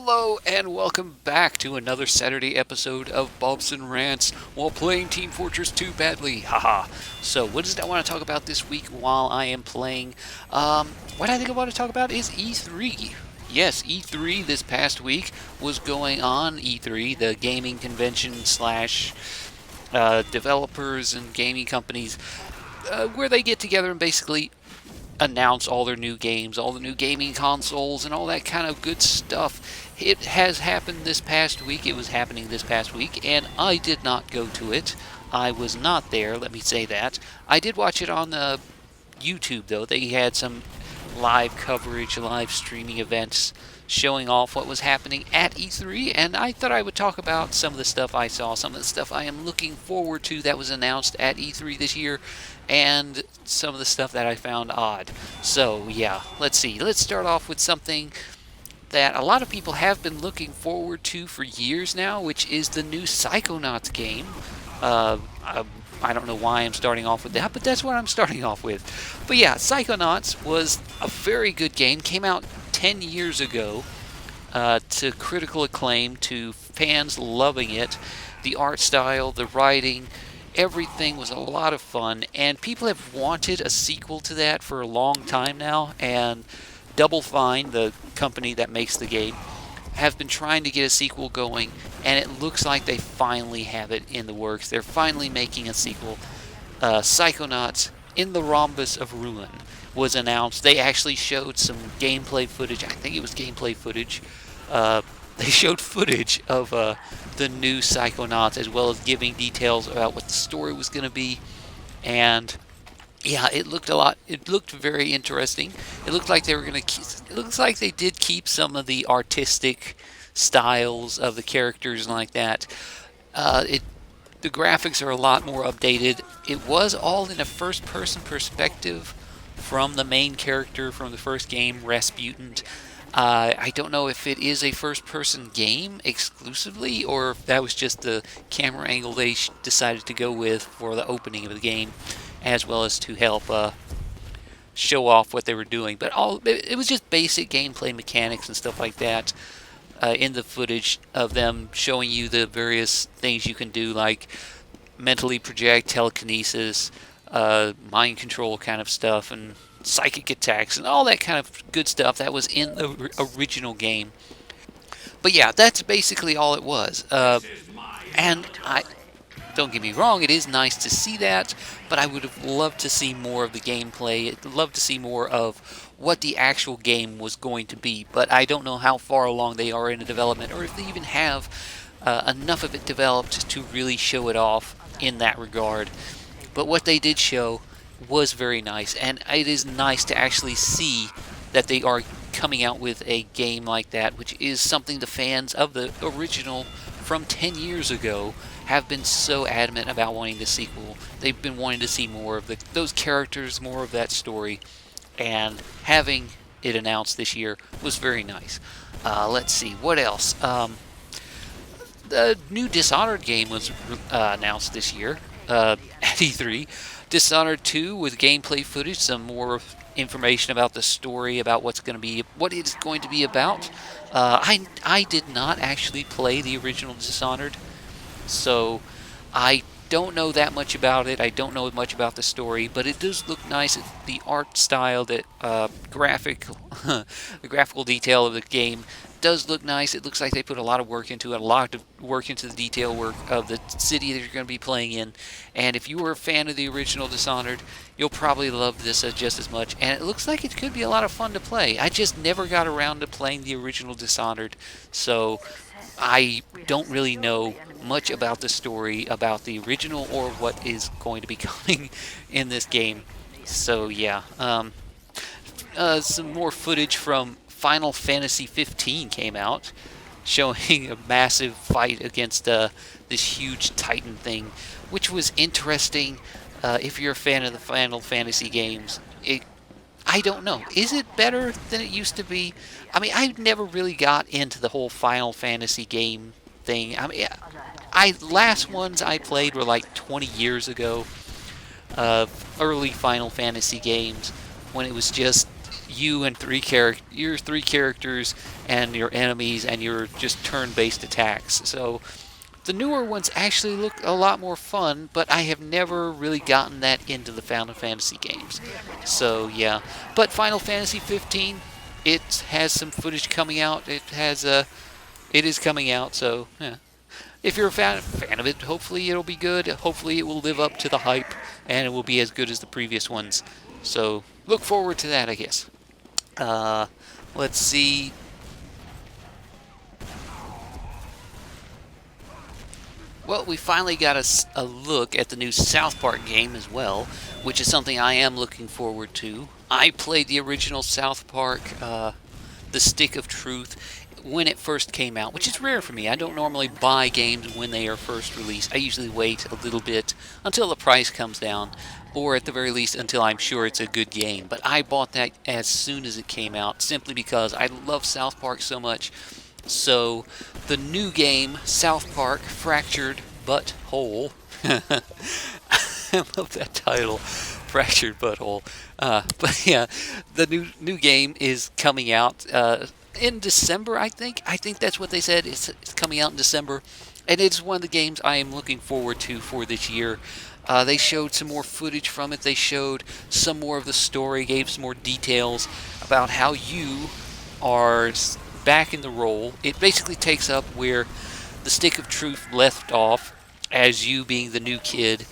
Hello and welcome back to another Saturday episode of Bobson Rants while playing Team Fortress 2 badly. Haha. So, what is it I want to talk about this week while I am playing? What I think I want to talk about is E3. Yes, E3 this past week was going on. E3, the gaming convention slash developers and gaming companies, where they get together and basically announce all their new games, all the new gaming consoles, and all that kind of good stuff. It has happened this past week. It was happening this past week, and I did not go to it. I was not there, let me say that. I did watch it on YouTube, though. They had some live coverage, live streaming events showing off what was happening at E3, and I thought I would talk about some of the stuff I saw, some of the stuff I am looking forward to that was announced at E3 this year, and some of the stuff that I found odd. So, yeah, let's see. Let's start off with something that a lot of people have been looking forward to for years now, which is the new Psychonauts game. Uh, I don't know why I'm starting off with that, but that's what I'm starting off with. But yeah, Psychonauts was a very good game. Came out 10 years ago to critical acclaim, to fans loving it. The art style, the writing, everything was a lot of fun, and people have wanted a sequel to that for a long time now, and Double Fine, the company that makes the game, have been trying to get a sequel going, and it looks like they finally have it in the works. They're finally making a sequel. Psychonauts in the Rhombus of Ruin was announced. They actually showed some gameplay footage. I think it was gameplay footage. They showed footage of the new Psychonauts, as well as giving details about what the story was going to be. And yeah, it looked very interesting. It looked like they were going to. It looks like they did keep some of the artistic styles of the characters and like that. The graphics are a lot more updated. It was all in a first-person perspective from the main character from the first game, Rasputin. I don't know if it is a first-person game exclusively, or if that was just the camera angle they decided to go with for the opening of the game, as well as to help show off what they were doing. But it was just basic gameplay mechanics and stuff like that in the footage of them showing you the various things you can do, like mentally project, telekinesis, mind control kind of stuff, and psychic attacks, and all that kind of good stuff that was in the original game. But yeah, that's basically all it was. And I don't get me wrong, it is nice to see that, but I would have loved to see more of the gameplay. I'd love to see more of what the actual game was going to be, but I don't know how far along they are in the development, or if they even have enough of it developed to really show it off in that regard. But what they did show was very nice, and it is nice to actually see that they are coming out with a game like that, which is something the fans of the original from 10 years ago have been so adamant about wanting the sequel. They've been wanting to see more of those characters, more of that story, and having it announced this year was very nice. Let's see, what else? The new Dishonored game was announced this year at E3. Dishonored 2 with gameplay footage, some more information about the story, about what it's going to be about. I did not actually play the original Dishonored, so I don't know that much about it. I don't know much about the story, but it does look nice. The art style, the the graphical detail of the game does look nice. It looks like they put a lot of work into it, a lot of work into the detail work of the city that you're going to be playing in. And if you were a fan of the original Dishonored, you'll probably love this just as much. And it looks like it could be a lot of fun to play. I just never got around to playing the original Dishonored, so I don't really know much about the story, about the original, or what is going to be coming in this game. So yeah, some more footage from Final Fantasy 15 came out, showing a massive fight against this huge Titan thing, which was interesting. If you're a fan of the Final Fantasy games, I don't know. Is it better than it used to be? I mean, I never really got into the whole Final Fantasy game thing. I mean, last ones I played were like 20 years ago. Early Final Fantasy games, when it was just you and your three characters and your enemies and your just turn-based attacks. So the newer ones actually look a lot more fun, but I have never really gotten that into the Final Fantasy games. So yeah, but Final Fantasy 15, it has some footage coming out. It is coming out. So yeah, if you're a fan of it, hopefully it'll be good. Hopefully it will live up to the hype and it will be as good as the previous ones. So look forward to that, I guess. Uh, let's see. Well, we finally got a look at the new South Park game as well, which is something I am looking forward to. I played the original South Park, The Stick of Truth, when it first came out, which is rare for me. I don't normally buy games when they are first released. I usually wait a little bit until the price comes down, or at the very least until I'm sure it's a good game. But I bought that as soon as it came out, simply because I love South Park so much. So, the new game, South Park Fractured But Whole. I love that title, Fractured But Whole. But yeah, the new game is coming out in December, I think. I think that's what they said. It's coming out in December. And it's one of the games I am looking forward to for this year. They showed some more footage from it. They showed some more of the story, gave some more details about how you are back in the role. It basically takes up where the Stick of Truth left off, as you being the new kid,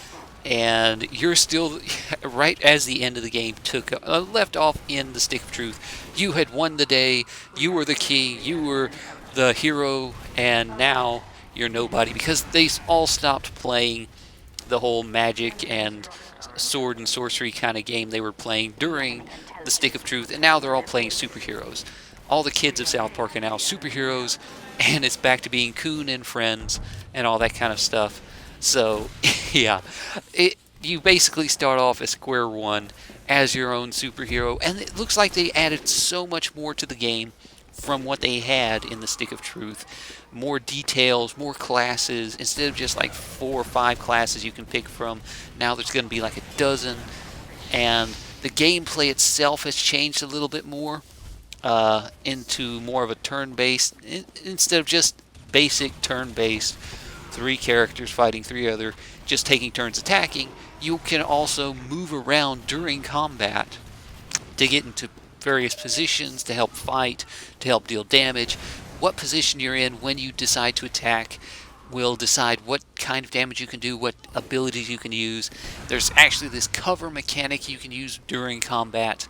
and you're still right as the end of the game took left off in the Stick of Truth. You had won the day. You were the king. You were the hero, and now you're nobody because they all stopped playing the whole magic and sword and sorcery kind of game they were playing during the Stick of Truth, and now they're all playing superheroes. All the kids of South Park are now superheroes, and it's back to being Coon and friends and all that kind of stuff. So, yeah, you basically start off at square one as your own superhero, and it looks like they added so much more to the game from what they had in the Stick of Truth. More details, more classes. Instead of just like 4 or 5 classes you can pick from, now there's going to be like a dozen. And the gameplay itself has changed a little bit more into more of a turn-based, instead of just basic turn-based, 3 characters fighting 3 other, just taking turns attacking. You can also move around during combat to get into various positions, to help fight, to help deal damage. What position you're in when you decide to attack will decide what kind of damage you can do, what abilities you can use. There's actually this cover mechanic you can use during combat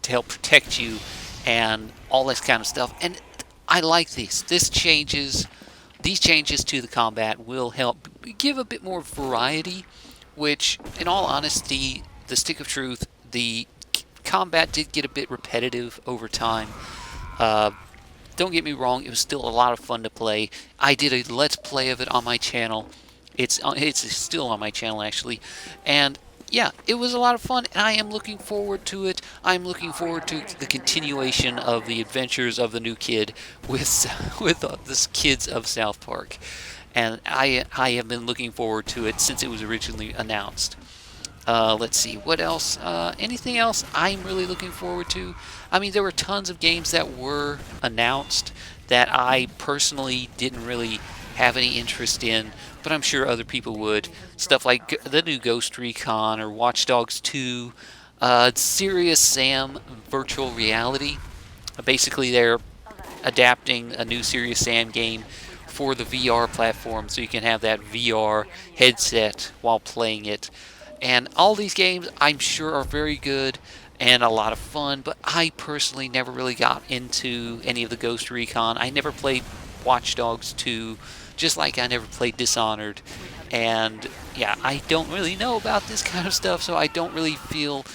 to help protect you and all this kind of stuff. And I like these. These changes to the combat will help give a bit more variety, which, in all honesty, the Stick of Truth, the combat did get a bit repetitive over time. Don't get me wrong, it was still a lot of fun to play. I did a Let's Play of it on my channel. It's still on my channel, actually. And yeah, it was a lot of fun, and I am looking forward to it. I'm looking forward to the continuation of the adventures of the new kid with the kids of South Park. And I have been looking forward to it since it was originally announced. Let's see, what else? Anything else I'm really looking forward to? I mean, there were tons of games that were announced that I personally didn't really have any interest in, but I'm sure other people would. Stuff like the new Ghost Recon or Watch Dogs 2, Serious Sam Virtual Reality. Basically, they're adapting a new Serious Sam game for the VR platform, so you can have that VR headset while playing it. And all these games, I'm sure, are very good and a lot of fun, but I personally never really got into any of the Ghost Recon. I never played Watch Dogs 2, just like I never played Dishonored. And yeah, I don't really know about this kind of stuff, so I don't really feel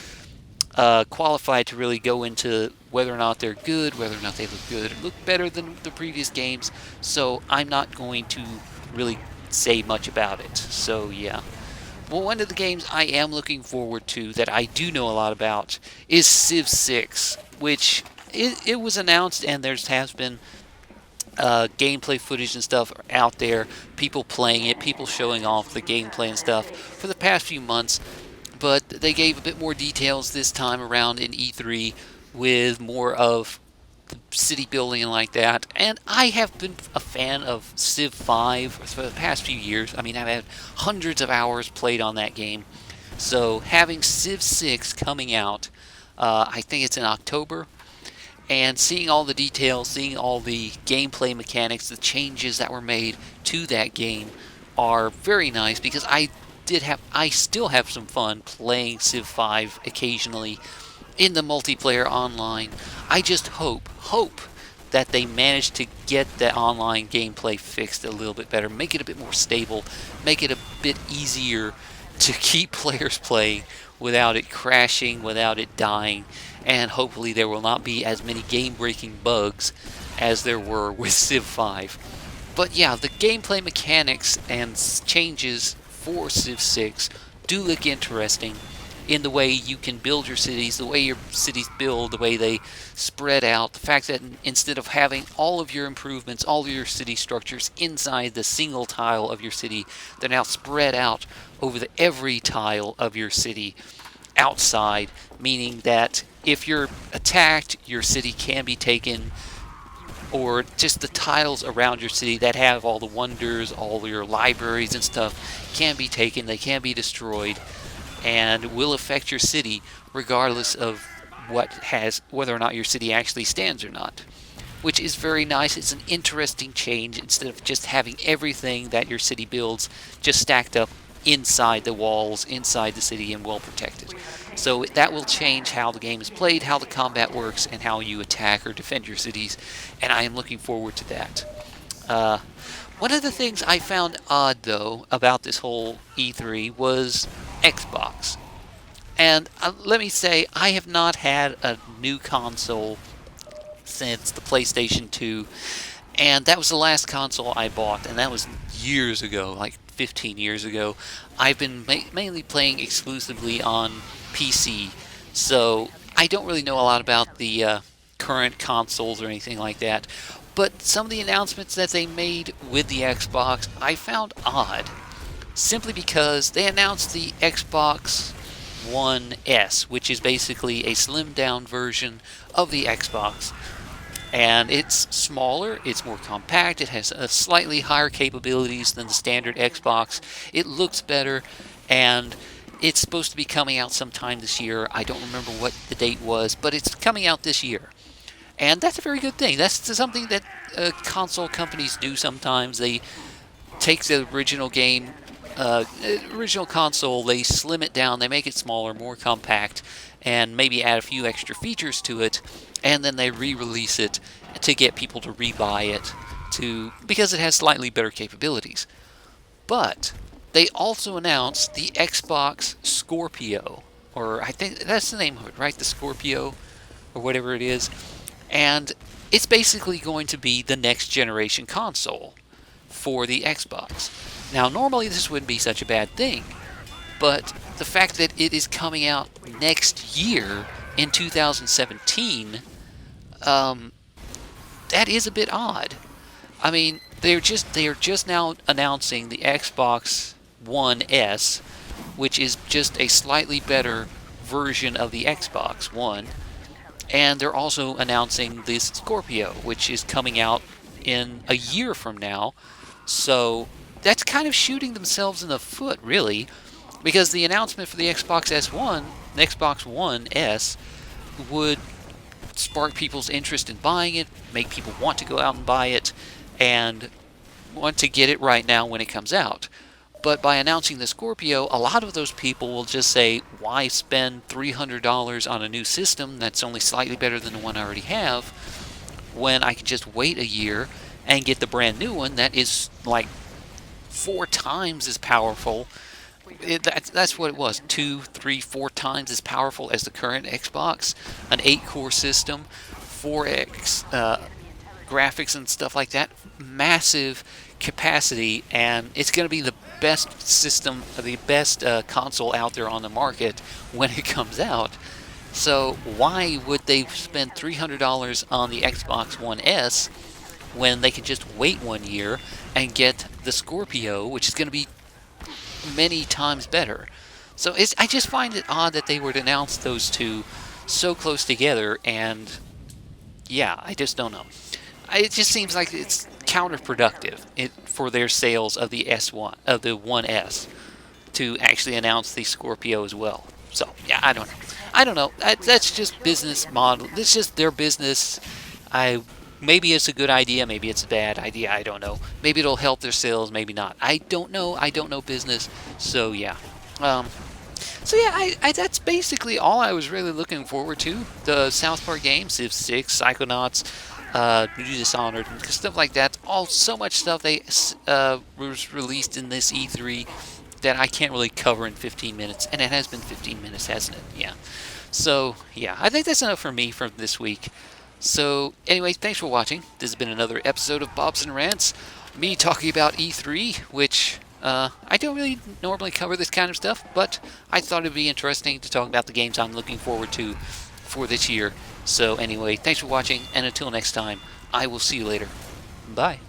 qualified to really go into whether or not they're good, whether or not they look good or look better than the previous games. So I'm not going to really say much about it. So yeah. Well, one of the games I am looking forward to that I do know a lot about is Civ 6, which it was announced, and there has been gameplay footage and stuff out there, people playing it, people showing off the gameplay and stuff for the past few months, but they gave a bit more details this time around in E3 with more of city building and like that. And I have been a fan of Civ 5 for the past few years. I mean, I've had hundreds of hours played on that game. So having Civ 6 coming out, I think it's in October, and seeing all the details, seeing all the gameplay mechanics, the changes that were made to that game are very nice because I still have some fun playing Civ 5 occasionally in the multiplayer online. I just hope that they manage to get the online gameplay fixed a little bit better, make it a bit more stable, make it a bit easier to keep players playing without it crashing, without it dying, and hopefully there will not be as many game-breaking bugs as there were with Civ 5. But yeah, the gameplay mechanics and changes for Civ 6 do look interesting in the way you can build your cities, the way your cities build, the way they spread out, the fact that instead of having all of your improvements, all of your city structures inside the single tile of your city, they're now spread out over every tile of your city outside, meaning that if you're attacked, your city can be taken, or just the tiles around your city that have all the wonders, all your libraries and stuff can be taken, they can be destroyed, and will affect your city regardless of whether or not your city actually stands or not. Which is very nice. It's an interesting change instead of just having everything that your city builds just stacked up inside the walls, inside the city, and well protected. So that will change how the game is played, how the combat works, and how you attack or defend your cities, and I am looking forward to that. One of the things I found odd, though, about this whole E3 was Xbox. And let me say, I have not had a new console since the PlayStation 2, and that was the last console I bought, and that was years ago, like 15 years ago. I've been mainly playing exclusively on PC, so I don't really know a lot about the current consoles or anything like that. But some of the announcements that they made with the Xbox I found odd, simply because they announced the Xbox One S, which is basically a slimmed down version of the Xbox. And it's smaller, it's more compact, it has a slightly higher capabilities than the standard Xbox. It looks better, and it's supposed to be coming out sometime this year. I don't remember what the date was, but it's coming out this year. And that's a very good thing. That's something that console companies do sometimes. They take the original game, original console, they slim it down, they make it smaller, more compact, and maybe add a few extra features to it, and then they re-release it to get people to rebuy it because it has slightly better capabilities. But they also announced the Xbox Scorpio, or I think that's the name of it, right? The Scorpio, or whatever it is. And it's basically going to be the next generation console for the Xbox. Now, normally this wouldn't be such a bad thing, but the fact that it is coming out next year in 2017, that is a bit odd. I mean, they are just now announcing the Xbox One S, which is just a slightly better version of the Xbox One. And they're also announcing this Scorpio, which is coming out in a year from now. So that's kind of shooting themselves in the foot, really, because the announcement for the Xbox One S, would spark people's interest in buying it, make people want to go out and buy it, and want to get it right now when it comes out. But by announcing the Scorpio, a lot of those people will just say, why spend $300 on a new system that's only slightly better than the one I already have, when I can just wait a year and get the brand new one that is like 4 times as powerful. That's what it was, 2, 3, 4 times as powerful as the current Xbox, an 8-core system, 4X graphics and stuff like that, massive capacity, and it's going to be the best system, the best console out there on the market when it comes out. So why would they spend $300 on the Xbox One S when they can just wait 1 year and get the Scorpio, which is going to be many times better? So I just find it odd that they would announce those two so close together, and yeah, I just don't know. It just seems like it's counterproductive for their sales of the S1 of the 1S to actually announce the Scorpio as well. So yeah, I don't know. I don't know. That's just business model. It's just their business. I Maybe it's a good idea. Maybe it's a bad idea. I don't know. Maybe it'll help their sales. Maybe not. I don't know. I don't know business. So yeah. Um, so yeah, that's basically all I was really looking forward to. The South Park games, Civ 6, Psychonauts, New Dishonored, and stuff like that. All so much stuff they was released in this E3 that I can't really cover in 15 minutes, and it has been 15 minutes, hasn't it? Yeah. So yeah, I think that's enough for me for this week. So anyway, thanks for watching. This has been another episode of Bobson Rants. Me talking about E3, which I don't really normally cover this kind of stuff, but I thought it'd be interesting to talk about the games I'm looking forward to for this year. So anyway, thanks for watching, and until next time, I will see you later. Bye.